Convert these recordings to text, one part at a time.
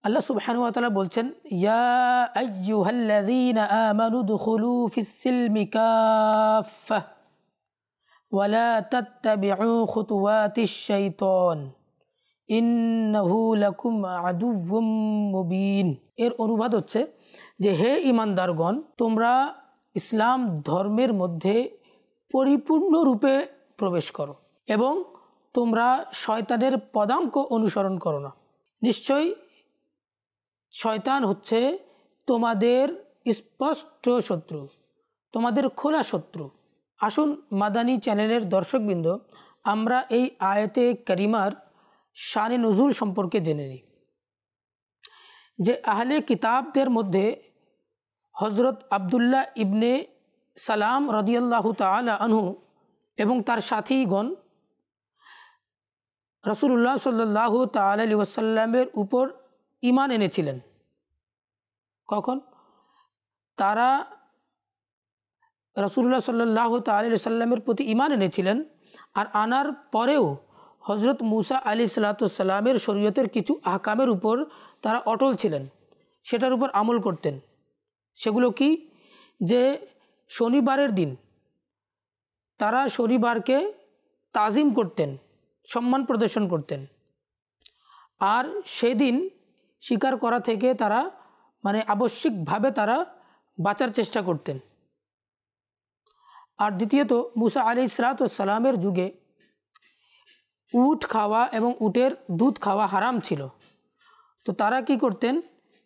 আল্লাহ সুবহানাহু ওয়া তাআলা বলছেন, ইয়া আইয়ুহাল্লাযীনা আমানু দুখুলু ফিস-সিলমি কাফফা ওয়া লা তাত্তাবিউ খুতুওয়াতিশ শাইতান ইন্নাহু লাকুম আদুউম মুবিন। এর অনুবাদ হচ্ছে যে হে ঈমানদারগণ, তোমরা ইসলাম ধর্মের মধ্যে পরিপূর্ণরূপে প্রবেশ করো এবং তোমরা শয়তানের পদাঙ্ক অনুসরণ করো না। নিশ্চয়ই শয়তান হচ্ছে তোমাদের স্পষ্ট শত্রু, তোমাদের খোলা শত্রু। আসুন মাদানী চ্যানেলের দর্শকবৃন্দ, আমরা এই আয়াতে কারিমার শানে নুজুল সম্পর্কে জেনে নিই। যে আহলে কিতাবদের মধ্যে হজরত আবদুল্লাহ ইবনে সালাম রাদিয়াল্লাহু তাআলা আনহু এবং তার সাথীগণ রাসূলুল্লাহ সাল্লাল্লাহু তাআলা আলাইহি ওয়াসাল্লামের উপর ঈমান এনেছিলেন। কখন? তারা রাসূলুল্লাহ সাল্লাল্লাহু তাআলা আলাইহি ওয়াসাল্লামের প্রতি ঈমান এনেছিলেন, আর আনার পরেও হজরত মুসা আলাইহিসসালামের শরীয়তের কিছু আহকামের উপর তারা অটল ছিলেন, সেটার উপর আমল করতেন। সেগুলো কি? যে শনিবারের দিন তারা শনিবারকে তাজিম করতেন, সম্মান প্রদর্শন করতেন, আর সেদিন শিকার করা থেকে তারা আবশ্যিকভাবে তারা বাঁচার চেষ্টা করতেন। আর দ্বিতীয়ত, মুসা আলাইহিসসালামের যুগে উট খাওয়া এবং উটের দুধ খাওয়া হারাম ছিল। তো তারা কি করতেন?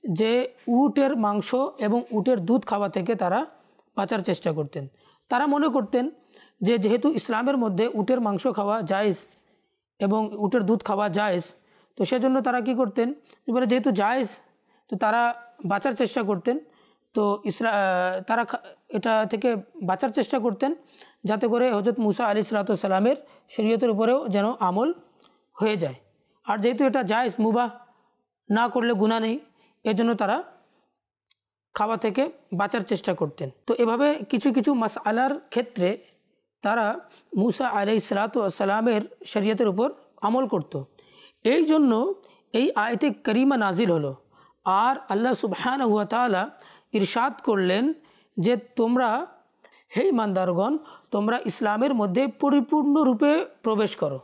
যে উটের মাংস এবং উটের দুধ খাওয়া থেকে তারা বাঁচার চেষ্টা করতেন। তারা মনে করতেন যে যেহেতু ইসলামের মধ্যে উটের মাংস খাওয়া জায়েজ এবং উটের দুধ খাওয়া জায়েজ, তো সেজন্য তারা কি করতেন? এবারে যেহেতু জায়েজ, তো তারা বাঁচার চেষ্টা করতেন। তো তারা এটা থেকে বাঁচার চেষ্টা করতেন যাতে করে হযরত মুসা আলাইহিসসালামের শরীয়তের উপরেও যেন আমল হয়ে যায়। আর যেহেতু এটা জায়েজ, মুবাহ, না করলে গুনাহ নেই, এজন্য তারা খাওয়া থেকে বাঁচার চেষ্টা করতেন। তো এভাবে কিছু কিছু মাসআলার ক্ষেত্রে তারা মুসা আলাইহিসসালামের শরীয়তের উপর আমল করত। এই জন্য এই আয়াতে কারিমা নাজিল হলো। আর আল্লাহ সুবহানাহু ওয়া তাআলা ইরশাদ করলেন যে তোমরা, হে ঈমানদারগণ, তোমরা ইসলামের মধ্যে পরিপূর্ণরূপে প্রবেশ করো।